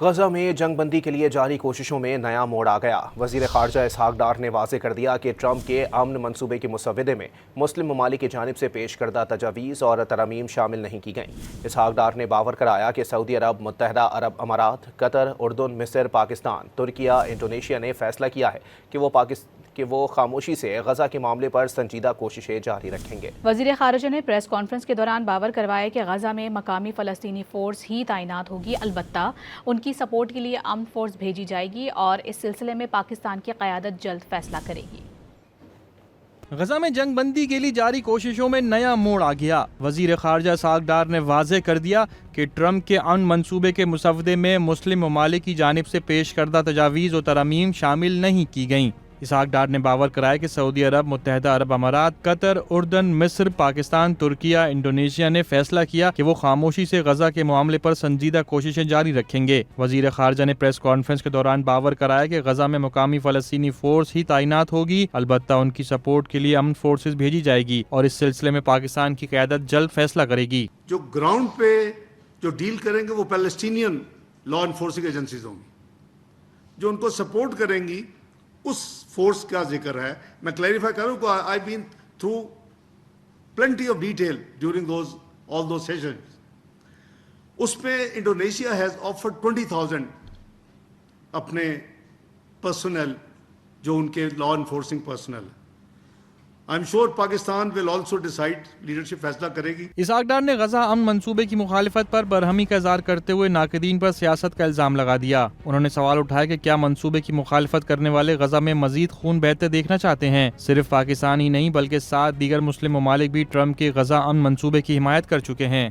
غزہ میں جنگ بندی کے لیے جاری کوششوں میں نیا موڑ آ گیا۔ وزیر خارجہ اسحاق ڈار نے واضح کر دیا کہ ٹرمپ کے امن منصوبے کی مسودے میں مسلم ممالک کی جانب سے پیش کردہ تجاویز اور ترامیم شامل نہیں کی گئیں۔ اسحاق ڈار نے باور کرایا کہ سعودی عرب، متحدہ عرب امارات، قطر، اردن، مصر، پاکستان، ترکیہ، انڈونیشیا نے فیصلہ کیا ہے کہ وہ خاموشی سے غزہ کے معاملے پر سنجیدہ کوششیں جاری رکھیں گے۔ وزیر خارجہ نے پریس کانفرنس کے دوران باور کروایا کہ غزہ میں مقامی فلسطینی فورس ہی تعینات ہوگی، البتہ ان کی سپورٹ کے لیے آرمڈ فورس بھیجی جائے گی اور اس سلسلے میں پاکستان کی قیادت جلد فیصلہ کرے گی۔ غزہ میں جنگ بندی کے لیے جاری کوششوں میں نیا موڑ آ گیا۔ وزیر خارجہ اسحاق ڈار نے واضح کر دیا کہ ٹرمپ کے امن منصوبے کے مسودے میں مسلم ممالک کی جانب سے پیش کردہ تجاویز و ترامیم شامل نہیں کی گئیں۔ اسحاق ڈار نے باور کرایا کہ سعودی عرب، متحدہ عرب امارات، قطر، اردن، مصر، پاکستان، ترکیہ، انڈونیشیا نے فیصلہ کیا کہ وہ خاموشی سے غزہ کے معاملے پر سنجیدہ کوششیں جاری رکھیں گے۔ وزیر خارجہ نے پریس کانفرنس کے دوران باور کرایا کہ غزہ میں مقامی فلسطینی فورس ہی تعینات ہوگی، البتہ ان کی سپورٹ کے لیے امن فورسز بھیجی جائے گی اور اس سلسلے میں پاکستان کی قیادت جلد فیصلہ کرے گی۔ جو گراؤنڈ پہ جو ڈیل کریں گے وہ پیلسٹینین لا انفورسنگ ایجنسیز ہوں گی، جو ان کو سپورٹ کریں گی۔ اس فورس کا ذکر ہے، میں کلیریفائی کروں کہ I been through plenty of detail during all those sessions. اس پہ انڈونیشیا ہیز آفرڈ 20,000 اپنے پرسنل، جو ان کے law enforcing personal. I am sure Pakistan will also decide, leadership فیصلہ کرے گی۔ اسحاق ڈار نے غزہ امن منصوبے کی مخالفت پر برہمی کا اظہار کرتے ہوئے ناقدین پر سیاست کا الزام لگا دیا۔ انہوں نے سوال اٹھایا کہ کیا منصوبے کی مخالفت کرنے والے غزہ میں مزید خون بہتے دیکھنا چاہتے ہیں؟ صرف پاکستان ہی نہیں بلکہ 7 دیگر مسلم ممالک بھی ٹرمپ کے غزہ امن منصوبے کی حمایت کر چکے ہیں۔